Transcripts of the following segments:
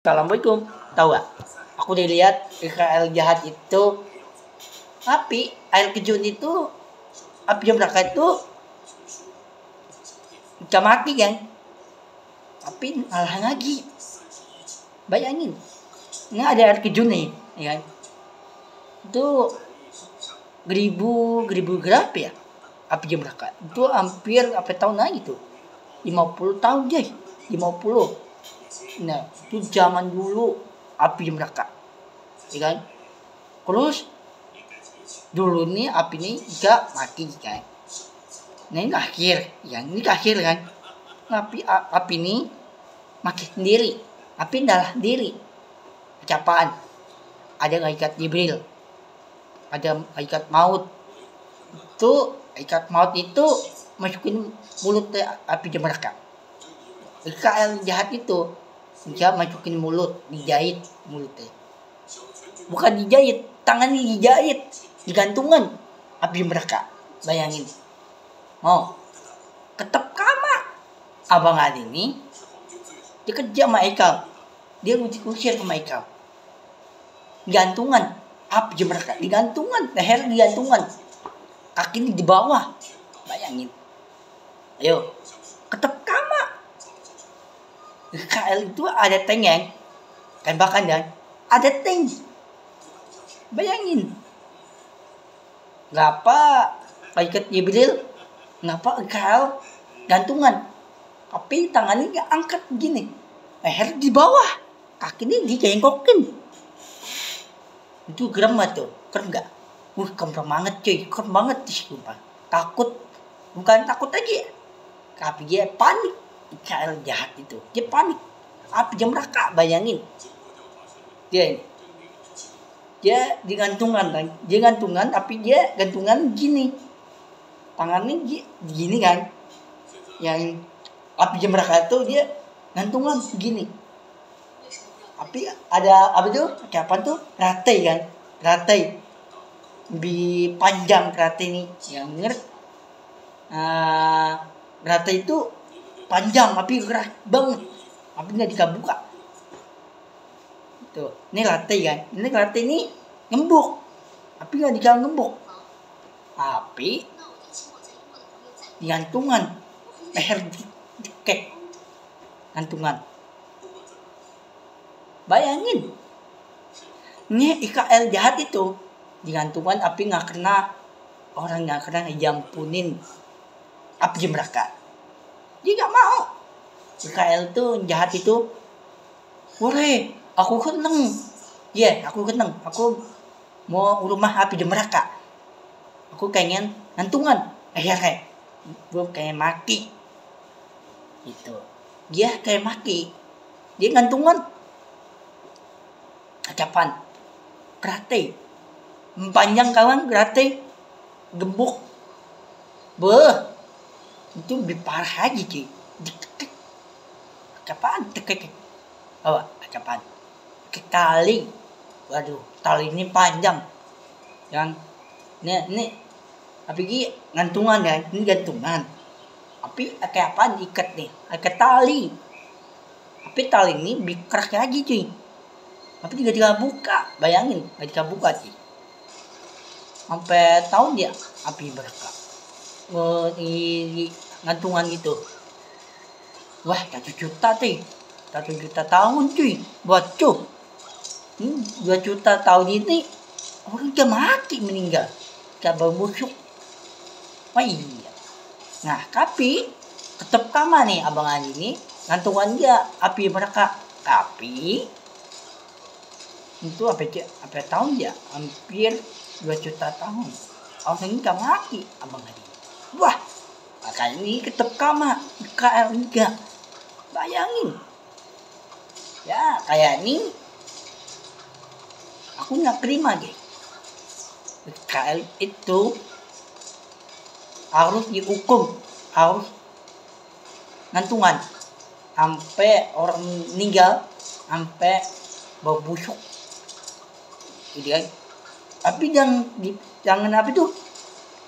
Assalamualaikum. Tahu gak? Aku dilihat Israel jahat itu air terjun itu api yang berangkat itu bisa mati kan? Tapi malah lagi. Bayangin. Ini ada air terjun nih, ya kan? Itu geribu berapa ya? Api yang berangkat. Itu hampir apa tahun lagi tuh? 50 tahun, guys. 50. Nah, itu zaman dulu api yang berangkat. Ya kan? Terus dulu nih api ini juga mati kan. Nah ini akhir, ya ini akhir kan. Api ini mati sendiri. Api adalah diri. Kecapaan. Ada malaikat Jibril. Ada malaikat maut. Itu malaikat maut itu masukin mulut api neraka. Israel jahat itu dia masukin mulut, dijahit mulutnya. Bukan dijahit, tangannya dijahit, digantungan api neraka. Bayangin. Mau ketep kama abang Ali ini dia kerja sama Ekal, dia usir sama Ekal, gantungan api neraka, digantungan, leher digantungan, kaki di bawah. Bayangin. Ayo ketep kama. Israel itu ada tank yang tembakan dan ada tank. Bayangin. Ngapa malaikat Jibril, ngapa Israel gantungan, tapi tangannya gak angkat begini, leher di bawah, kakinya digengkokin. Itu keren banget tuh, keren gak? Keren banget cuy, keren banget sih. Takut, bukan takut aja, tapi dia panik. Israel jahat itu, dia panik. Api neraka, bayangin. Dia digantungan kan, dia gantungan, tapi dia gantungan gini, tangannya gini kan. Yang api neraka itu dia gantungan gini. Tapi ada apa tuh? Kapan tuh? Rantai kan, rantai lebih panjang rantai ini, yang ngerti. Rantai itu panjang, tapi gerak banget, tapi nggak dibuka. Tuh, ini rantai kan, ini rantai ini ngembuk, tapi nggak ngembuk, tapi gantungan, leher dikek, gantungan. Bayangin, ini IKL jahat itu digantungan, tapi nggak kena orang, nggak kena dijampunin api neraka. Dia nggak mau. IKL tuh jahat itu, boleh, aku keneng, aku keneng, aku mau rumah api neraka, aku pengen gantungan, kayak gue kayak mati, itu dia kayak mati, dia gantungan, kapan, berarti panjang kawan, berarti gembuk, itu lebih parah aja cuy, ditekek, kapan tekek, kapan, ke tali, waduh, tali ini panjang, yang ini, tapi gantungan ya, ini gantungan, tapi kayak apa diikat nih, ke tali, tapi tali ini bikerak aja cuy, tapi tidak buka, bayangin, tidak buka sih, sampai tahun dia api berkah. Di gantungan gitu. Wah, 1 juta cuy. 1 juta tahun cuy. Buat cuy. 2 juta tahun ini orang udah mati, meninggal. Gak berbusuk. Wah iya. Nah, tapi tetap kama nih abang Ali ini, gantungan dia api mereka. Tapi itu apa tahun ya? Hampir 2 juta tahun. Orang ini gak mati abang Ali. Wah, makanya ini ketep kama IKL enggak. Bayangin. Ya, kayak ini aku nggak terima deh. IKL itu harus dihukum, harus gantungan sampai orang meninggal, sampai bau busuk. Gitu kan. Tapi jangan apa itu?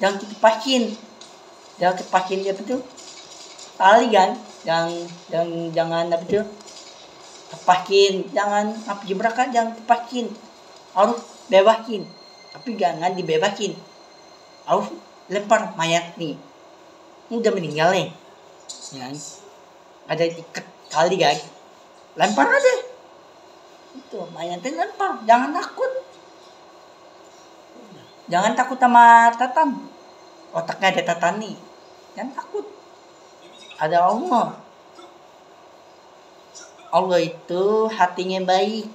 Jangan kepasin dia betul tali kan, jangan apa itu, tepakin, jangan api neraka, jangan tepakin, harus bebakin, tapi jangan dibebakin, harus lempar mayat nih, udah meninggal nih, ya, ada ikat kali guys, lempar aja, itu mayatnya lempar, jangan takut sama tatan, otaknya ada tatan nih, jangan takut, ada Allah itu hatinya baik.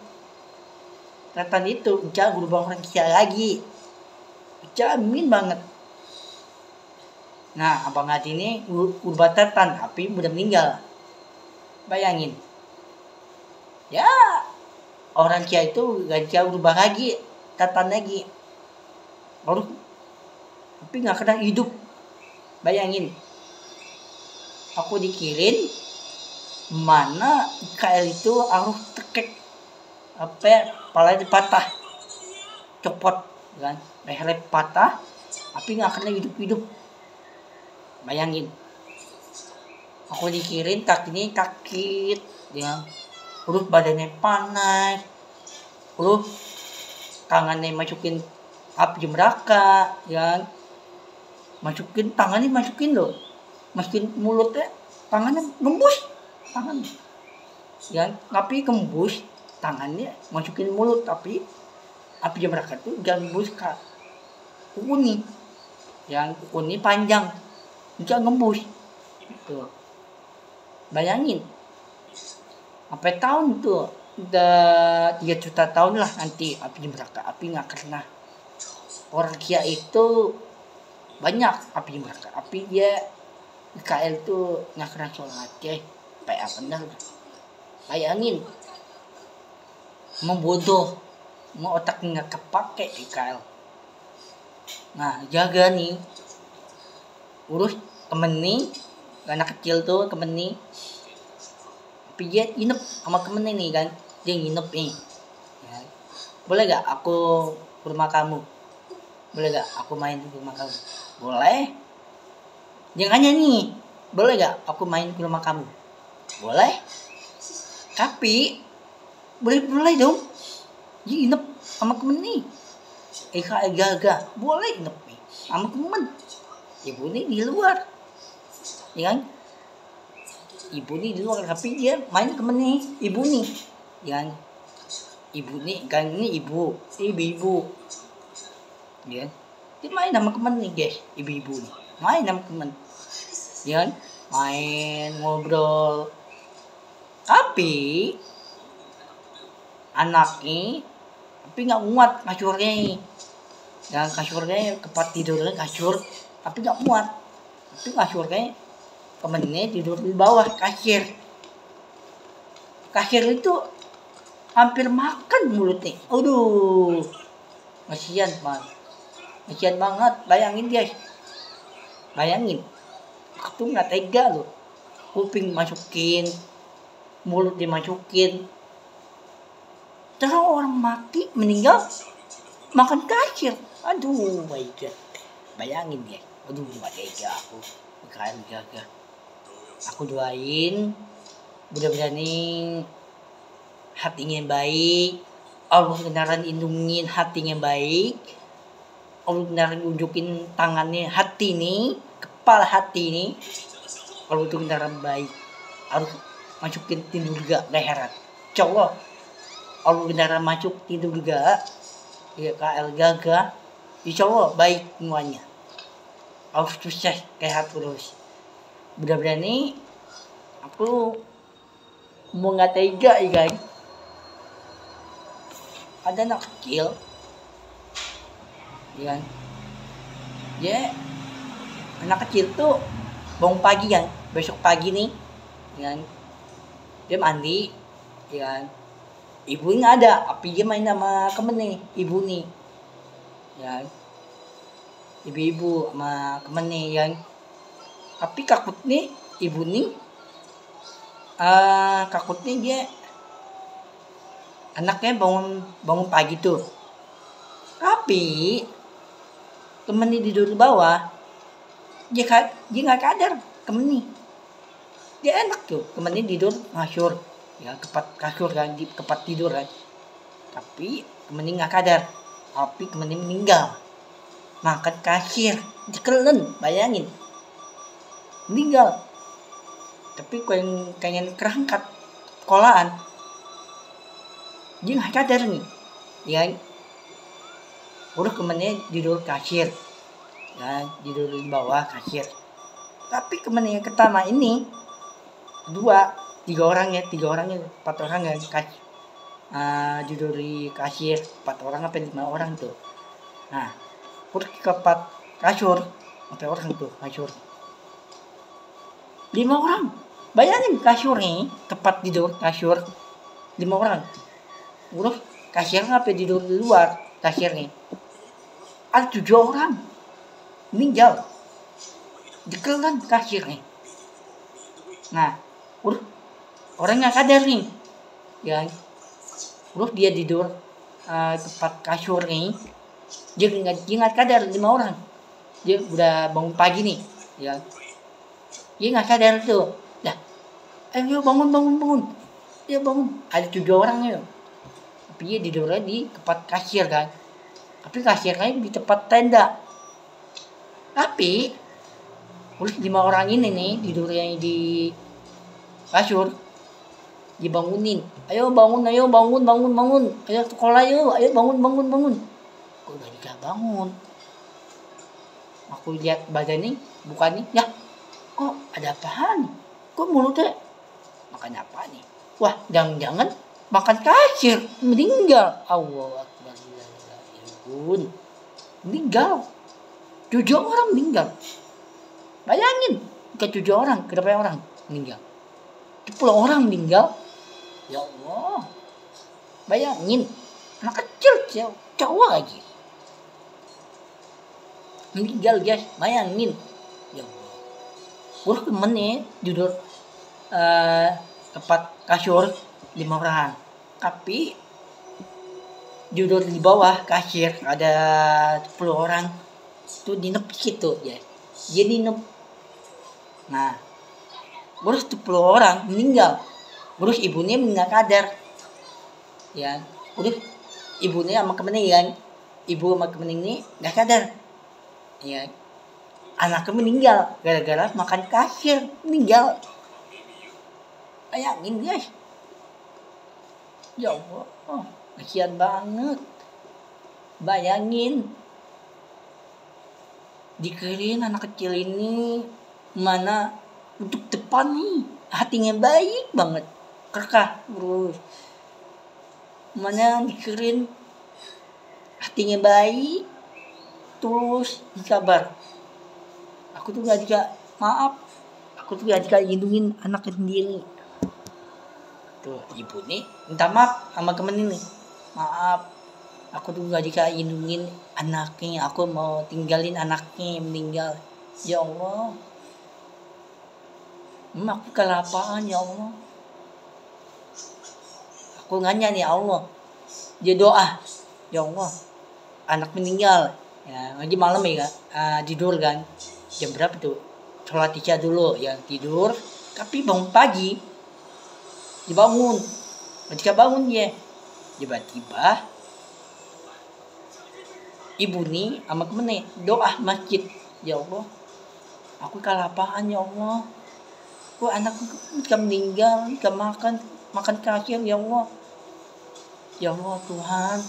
Tatan itu jangan berubah orang kia lagi, jamin banget. Nah abang hati ini ubah tatan, tapi udah meninggal, bayangin ya, orang kia itu gak jauh berubah lagi, tatan lagi baru, tapi gak kena hidup. Bayangin aku dikirim mana IKL itu harus tekek apa, palanya patah, copot kan, lehernya patah, tapi nggak kena hidup. Bayangin aku dikirim kakinya sakit ya, terus badannya panas, terus tangannya masukin api neraka ya, masukin tangannya, masukin mulutnya, tangannya nembus tangan ya, tapi kembus tangannya masukin mulut, tapi api neraka tuh jangan nembus ke kuku yang kuku panjang, jangan nembus tuh. Bayangin sampai tahun tuh udah 3 juta tahun lah nanti api neraka, api nggak kena. Orang kia itu banyak api neraka, api dia IKL tuh nggak kena sholat ya, kayak bener. Bayangin membodoh, mau otak nggak kepake IKL. Nah jaga nih, urus temen nih, anak kecil tuh temen nih, tapi dia nginep sama temen nih kan, dia nginep nih ya. Boleh gak aku ke rumah kamu, boleh gak aku main di rumah kamu, boleh. Dia nanya nih, boleh gak aku main ke rumah kamu, boleh. Tapi boleh dong, dia nginep sama temen nih, gaga boleh nginep nih sama temen, ibu nih di luar ya kan, ibu nih di luar, tapi dia main temen nih ibu nih ya kan, ibu nih kan, ini ibu ya, dia main sama temen nih guys, ibu nih main sama temen ya kan, main ngobrol, tapi anaknya tapi nggak muat kasurnya, dan kasurnya tempat tidurnya kasur, tapi nggak muat, tapi kasurnya temennya tidur di bawah kasir itu hampir makan mulutnya, aduh kasihan banget. Bayangin aku tuh nggak tega loh, kuping masukin, mulut dimasukin, terus orang mati meninggal makan kasir, aduh my god. Bayangin ya, aduh nggak tega aku, kalian jaga. Aku doain mudah-mudahan nih hatinya baik, Allah beneran lindungin hatinya baik, Allah beneran unjukin tangannya hati nih, kepala hati nih, kalau itu beneran baik, harus masukin tidur juga leheran, insyaallah Allah beneran masuk tidur juga ya, KL Gaga insyaallah baik semuanya, harus sukses sehat terus. Mudah-mudahan nih aku mau nggak tega ya guys, ada anak kecil ya kan, anak kecil tuh bangun pagi kan, besok pagi nih ya kan, dia mandi ya kan, ibunya ada, tapi dia main sama temen nih, ibu nih ya kan, ibu sama temen nih ya kan, tapi takut nih ibu nih takutnya dia anaknya bangun pagi tuh, tapi temennya tidur di bawah, dia nggak sadar temennya, dia enak tuh temennya tidur ngasur, ya kepat kasur kan, di kepat tidur kan. Tapi kemening nggak kadar, tapi kemening meninggal makan kasir dikelen, bayangin meninggal. Tapi pengen kerangkat sekolahan dia nggak sadar nih, ya udah kemennya tidur kasir, ya tidur di bawah kasir. Tapi kemennya yang pertama ini tiga orang ya, 4 orang ya, tidur di kasir 4 orang apa 5 orang tuh. Nah udah ke 4 kasur sampai orang tuh kasur 5 orang, bayangin kasur nih, tempat tidur kasur 5 orang. Udah kasir apa tidur di luar kasir nih, ada 7 orang meninggal dikelan kasir nih. Nah udah orang nggak sadar nih, ya udah dia tidur tempat kasur nih, dia nggak sadar 5 orang, dia udah bangun pagi nih, ya dia nggak sadar tuh, dah ayo bangun, ya bangun, ada 7 orang ya, tapi dia tidurnya di tempat kasir kan, tapi kasirnya di tempat tenda. Tapi udah 5 orang ini nih tidurnya di kasur, dibangunin, ayo bangun, ayo sekolah, ayo bangun. Kok gak bisa bangun? Aku lihat badannya bukan nih, ya kok ada apaan? Kok mulutnya makan apa nih? Wah, jangan-jangan makan kasir, meninggal. Allah Akbar, meninggal. 7 orang meninggal. Bayangin, ke 7 orang, ke berapa orang meninggal? 10 orang meninggal. Ya Allah, bayangin, anak kecil, cowok lagi meninggal guys, bayangin. Ya Allah, udah temennya tidur tempat kasur 5 orang, tapi tidur di bawah kasir ada 10 orang tuh dinep situ ya, dia dinep. Nah terus 10 orang meninggal, terus ibunya nggak kadar, ya udah ibunya sama kemening kan, ibu sama kemening ini nggak kadar, ya anaknya meninggal gara-gara makan kasir, meninggal. Bayangin guys, ya Allah, kasihan banget. Bayangin, dikirain anak kecil ini mana untuk depan nih, hatinya baik banget, kekah terus. Mana dikirain hatinya baik, terus dikabar. Aku tuh gak lindungin anaknya sendiri. Tuh ibu nih minta maaf sama temen ini, maaf, aku tuh gak lindungin anaknya, aku mau tinggalin anaknya meninggal. Ya Allah, aku kelapaan ya Allah. Aku nanya nih Allah, dia doa, ya Allah anak meninggal, ya lagi malam ya kan, tidur kan jam berapa tuh, sholat isya dulu ya, tidur. Tapi bangun pagi, dibangun, ketika bangun ya tiba-tiba ibu nih sama temennya doa masjid, ya Allah aku kelapaan ya Allah, kok anakku gak meninggal, gak makan kasir ya Allah. Ya Allah Tuhan,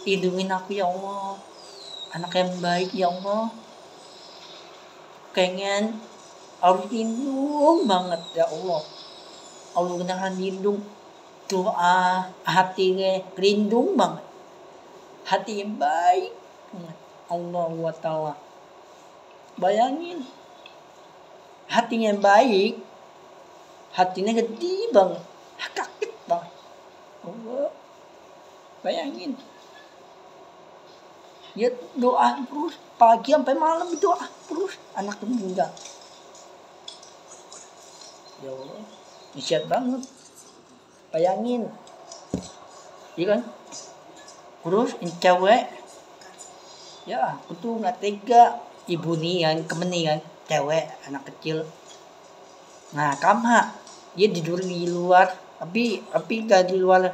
lindungin aku ya Allah, anak yang baik ya Allah, pengen harus lindung banget ya Allah. Allah beneran lindung, doa hatinya lindung banget, hati yang baik banget Allah wa ta'ala. Bayangin, hatinya baik, hatinya gede banget, kaget banget Allah. Bayangin, dia doa terus pagi sampai malam, doa terus anak meninggal. Ya Allah, dahsyat banget. Bayangin, iya kan? Terus cewek, ya aku tuh nggak tega, ibu nih yang kemening kan, cewek anak kecil. Nah kama dia tidur di luar api gak di luar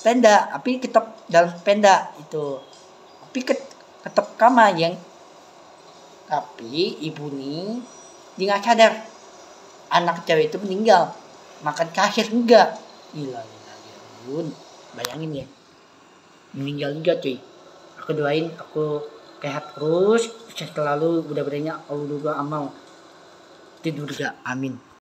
tenda, api tetap dalam tenda itu. Api tetap kamar yang, tapi ibu nih dia nggak sadar anak cewek itu meninggal makan kasir enggak. Gila Bun, bayangin ya, meninggal juga cuy. Aku doain aku sehat terus, sukses selalu, mudah-mudahannya Allah juga amal tidur juga, amin.